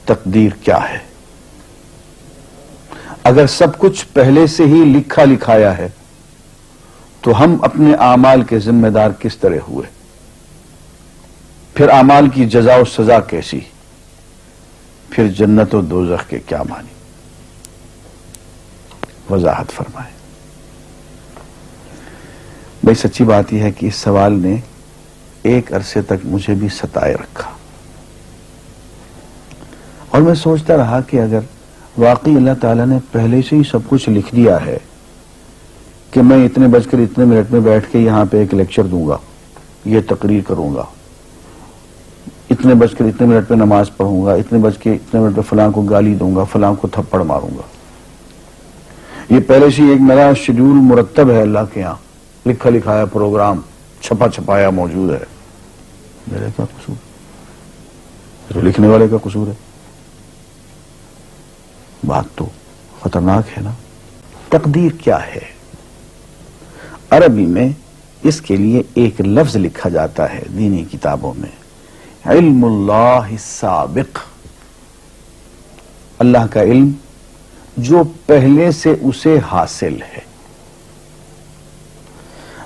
تقدیر کیا ہے؟ اگر سب کچھ پہلے سے ہی لکھا لکھایا ہے تو ہم اپنے اعمال کے ذمہ دار کس طرح ہوئے؟ پھر اعمال کی جزا و سزا کیسی؟ پھر جنت و دوزخ کے کیا معنی؟ وضاحت فرمائیں۔ بھئی سچی بات یہ ہے کہ اس سوال نے ایک عرصے تک مجھے بھی ستائے رکھا، اور میں سوچتا رہا کہ اگر واقعی اللہ تعالیٰ نے پہلے سے ہی سب کچھ لکھ دیا ہے کہ میں اتنے بج کر اتنے منٹ میں بیٹھ کے یہاں پہ ایک لیکچر دوں گا، یہ تقریر کروں گا، اتنے بج کر اتنے منٹ پہ نماز پڑھوں گا، اتنے بج کے اتنے منٹ پہ فلاں کو گالی دوں گا، فلاں کو تھپڑ ماروں گا، یہ پہلے سے ایک میرا شیڈول مرتب ہے اللہ کے یہاں، لکھا لکھایا پروگرام چھپا چھپایا موجود ہے، میرے کیا قصور؟ تو لکھنے والے کا قصور ہے؟ بات تو خطرناک ہے نا۔ تقدیر کیا ہے؟ عربی میں اس کے لیے ایک لفظ لکھا جاتا ہے دینی کتابوں میں، علم اللہ السابق، اللہ کا علم جو پہلے سے اسے حاصل ہے۔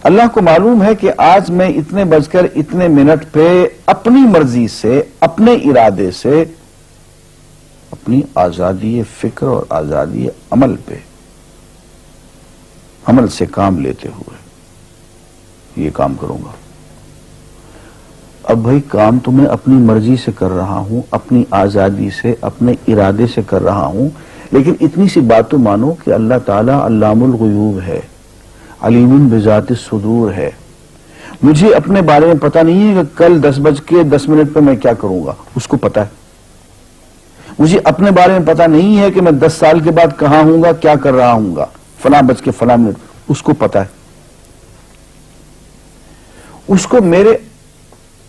اللہ کو معلوم ہے کہ آج میں اتنے بج کر اتنے منٹ پہ اپنی مرضی سے، اپنے ارادے سے، اپنی آزادی فکر اور آزادی عمل پہ، عمل سے کام لیتے ہوئے یہ کام کروں گا۔ اب بھائی کام تو میں اپنی مرضی سے کر رہا ہوں، اپنی آزادی سے، اپنے ارادے سے کر رہا ہوں، لیکن اتنی سی بات تو مانو کہ اللہ تعالیٰ علام الغیوب ہے، علیم بذات الصدور ہے۔ مجھے اپنے بارے میں پتہ نہیں ہے کہ کل 10:10 پہ میں کیا کروں گا، اس کو پتہ ہے۔ مجھے اپنے بارے میں پتہ نہیں ہے کہ میں 10 سال کے بعد کہاں ہوں گا، کیا کر رہا ہوں گا، فلاں بج کے فلاں منٹ، اس کو پتہ ہے۔ اس کو میرے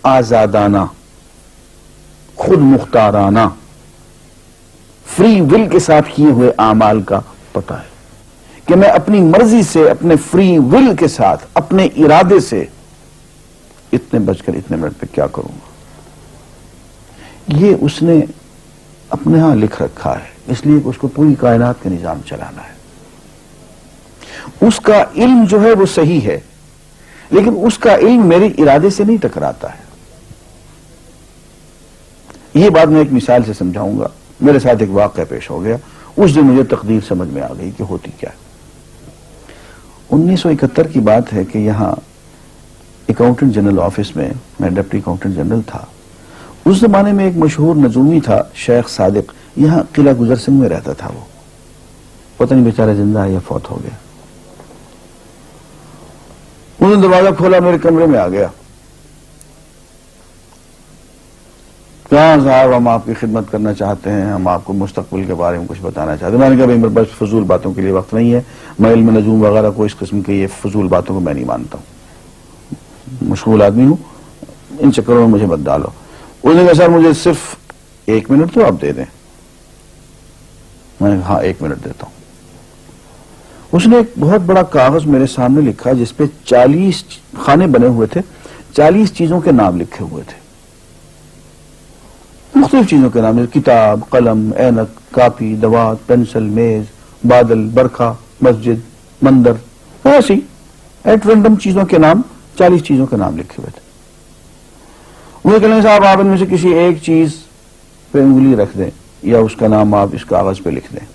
آزادانہ، خود مختارانہ، فری ول کے ساتھ کیے ہوئے اعمال کا پتہ ہے کہ میں اپنی مرضی سے، اپنے فری ول کے ساتھ، اپنے ارادے سے اتنے بج کر اتنے منٹ پہ کیا کروں گا۔ یہ اس نے اپنے ہاں لکھ رکھا ہے، اس لیے کہ اس کو پوری کائنات کا نظام چلانا ہے۔ اس کا علم جو ہے وہ صحیح ہے، لیکن اس کا علم میرے ارادے سے نہیں ٹکراتا ہے۔ یہ بات میں ایک مثال سے سمجھاؤں گا۔ میرے ساتھ ایک واقعہ پیش ہو گیا، اس دن مجھے تقدیر سمجھ میں آ گئی کہ ہوتی کیا ہے۔ 1971 کی بات ہے کہ یہاں اکاؤنٹنٹ جنرل آفس میں ڈپٹی اکاؤنٹنٹ جنرل تھا۔ اس زمانے میں ایک مشہور نجومی تھا شیخ صادق، یہاں قلعہ گزر سنگھ میں رہتا تھا۔ وہ پتہ نہیں بیچارہ زندہ ہے یا فوت ہو گیا۔ انہوں نے دروازہ کھولا، میرے کمرے میں آ گیا، کہاں صاحب ہم آپ کی خدمت کرنا چاہتے ہیں، ہم آپ کو مستقبل کے بارے میں کچھ بتانا چاہتے ہیں۔ میں نے کہا میرے پاس فضول باتوں کے لیے وقت نہیں ہے، میں علم نجوم وغیرہ کو، اس قسم کے یہ فضول باتوں کو میں نہیں مانتا ہوں، مشغول آدمی ہوں، ان چکروں میں مجھے مت ڈالو۔ اس نے کہا سر مجھے صرف 1 منٹ تو آپ دے دیں۔ میں نے کہا ہاں 1 منٹ دیتا ہوں۔ اس نے ایک بہت بڑا کاغذ میرے سامنے لکھا جس پہ 40 خانے بنے ہوئے تھے، 40 چیزوں کے نام لکھے ہوئے تھے، مختلف چیزوں کے نام، کتاب، قلم، اینک، کاپی، دوات، پینسل، میز، بادل، برکھا، مسجد، مندر، ایسی ایٹ رینڈم چیزوں کے نام، 40 چیزوں کے نام لکھے ہوئے تھے۔ وہ کہنے صاحب آپ ان میں سے کسی ایک چیز پہ انگلی رکھ دیں یا اس کا نام آپ اس کاغذ پہ لکھ دیں۔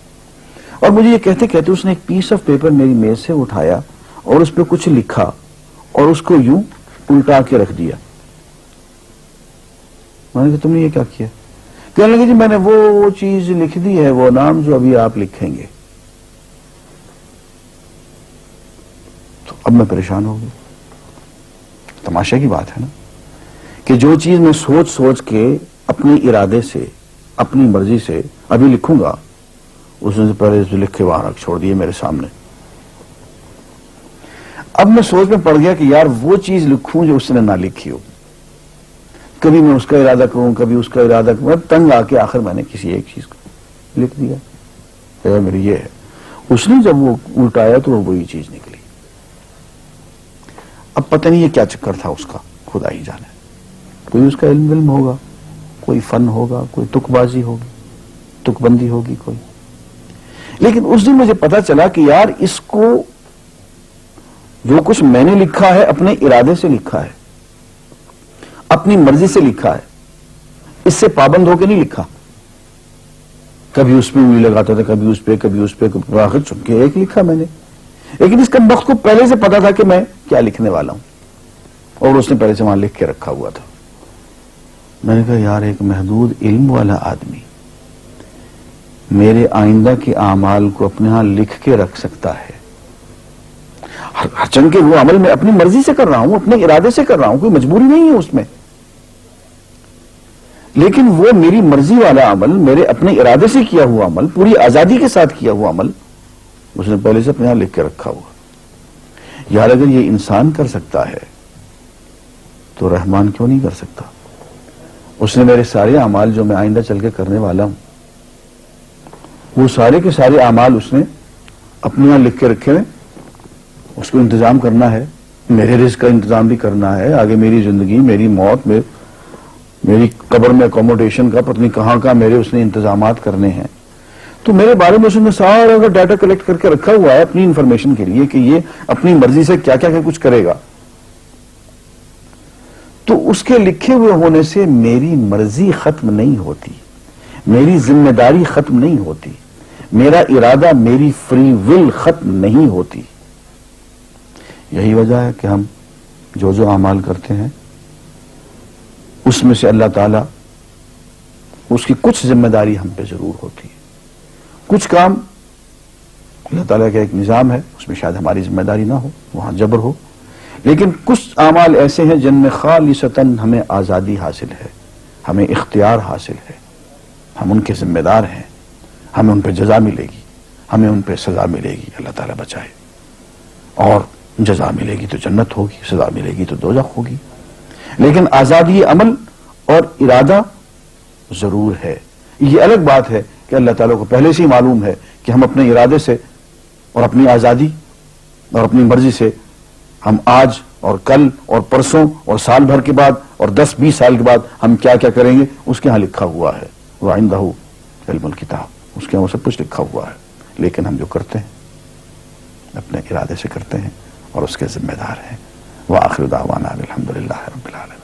اور مجھے یہ کہتے کہتے اس نے ایک پیس آف پیپر میری میز سے اٹھایا اور اس پہ کچھ لکھا اور اس کو یوں الٹا کے رکھ دیا۔ میں نے کہا تم نے یہ کیا کیا؟ کہنے لگے جی میں نے وہ چیز لکھ دی ہے، وہ نام جو ابھی آپ لکھیں گے۔ تو اب میں پریشان ہو گیا۔ تماشا کی بات ہے نا کہ جو چیز میں سوچ سوچ کے اپنے ارادے سے، اپنی مرضی سے ابھی لکھوں گا، اس نے پہلے جو لکھ کے وہاں رکھ چھوڑ دیے میرے سامنے۔ اب میں سوچ میں پڑ گیا کہ یار وہ چیز لکھوں جو اس نے نہ لکھی ہو، کبھی میں اس کا ارادہ کروں، کبھی اس کا ارادہ کروں، تنگ آ کے آخر میں نے کسی ایک چیز کو لکھ دیا، میری یہ ہے۔ اس نے جب وہ الٹایا تو وہ وہی چیز نکلی۔ اب پتہ نہیں یہ کیا چکر تھا اس کا، خدا ہی جانے۔ کوئی اس کا علم ہوگا، کوئی فن ہوگا، کوئی تک بازی ہوگی، تک بندی ہوگی کوئی. لیکن اس دن مجھے پتا چلا کہ یار اس کو جو کچھ میں نے لکھا ہے اپنے ارادے سے لکھا ہے, اپنی مرضی سے لکھا ہے, اس سے پابند ہو کے نہیں لکھا. کبھی اس پہ انگلی لگاتا تھا, کبھی اس پہ, کبھی اس پہ, آخر چن کے ایک لکھا میں نے. لیکن اس کمبخت کو پہلے سے پتا تھا کہ میں کیا لکھنے والا ہوں, اور اس نے پہلے سے وہاں لکھ کے رکھا ہوا تھا. میں نے کہا یار ایک محدود علم والا آدمی میرے آئندہ کے اعمال کو اپنے ہاں لکھ کے رکھ سکتا ہے, چن کے وہ عمل میں اپنی مرضی سے کر رہا ہوں, اپنے ارادے سے کر رہا ہوں, کوئی مجبوری نہیں ہے اس میں. لیکن وہ میری مرضی والا عمل, میرے اپنے ارادے سے کیا ہوا عمل, پوری آزادی کے ساتھ کیا ہوا عمل, اس نے پہلے سے اپنے یہاں لکھ کے رکھا ہوا. یار اگر یہ انسان کر سکتا ہے تو رحمان کیوں نہیں کر سکتا؟ اس نے میرے سارے اعمال جو میں آئندہ چل کے کرنے والا ہوں, وہ سارے کے سارے اعمال اس نے اپنے یہاں لکھ کے رکھے ہوئے. اس کو انتظام کرنا ہے, میرے رزق کا انتظام بھی کرنا ہے, آگے میری زندگی, میری موت میں, میری قبر میں اکوموڈیشن کا پتہ نہیں کہاں کا میرے اس نے انتظامات کرنے ہیں. تو میرے بارے میں اس نے سارا کا ڈیٹا کلیکٹ کر کے رکھا ہوا ہے اپنی انفارمیشن کے لیے کہ یہ اپنی مرضی سے کیا کیا کچھ کرے گا. تو اس کے لکھے ہوئے ہونے سے میری مرضی ختم نہیں ہوتی, میری ذمہ داری ختم نہیں ہوتی, میرا ارادہ, میری فری ول ختم نہیں ہوتی. یہی وجہ ہے کہ ہم جو اعمال کرتے ہیں اس میں سے اللہ تعالیٰ, اس کی کچھ ذمہ داری ہم پہ ضرور ہوتی ہے. کچھ کام اللہ تعالیٰ کا ایک نظام ہے, اس میں شاید ہماری ذمہ داری نہ ہو, وہاں جبر ہو. لیکن کچھ اعمال ایسے ہیں جن میں خالصتاً ہمیں آزادی حاصل ہے, ہمیں اختیار حاصل ہے, ہم ان کے ذمہ دار ہیں, ہمیں ان پہ جزا ملے گی, ہمیں ان پہ سزا ملے گی, اللہ تعالیٰ بچائے. اور جزا ملے گی تو جنت ہوگی, سزا ملے گی تو دوزخ ہوگی. لیکن آزادی عمل اور ارادہ ضرور ہے. یہ الگ بات ہے کہ اللہ تعالیٰ کو پہلے سے ہی معلوم ہے کہ ہم اپنے ارادے سے اور اپنی آزادی اور اپنی مرضی سے ہم آج اور کل اور پرسوں اور سال بھر کے بعد اور 10-20 سال کے بعد ہم کیا کیا کریں گے, اس کے ہاں لکھا ہوا ہے. وَعِندَهُ عِلْمُ الْكِتَابِ, اس کے ہاں وہ سب کچھ لکھا ہوا ہے. لیکن ہم جو کرتے ہیں اپنے ارادے سے کرتے ہیں اور اس کے ذمہ دار ہیں. وآخر دعوانا الحمدللہ رب العالمین.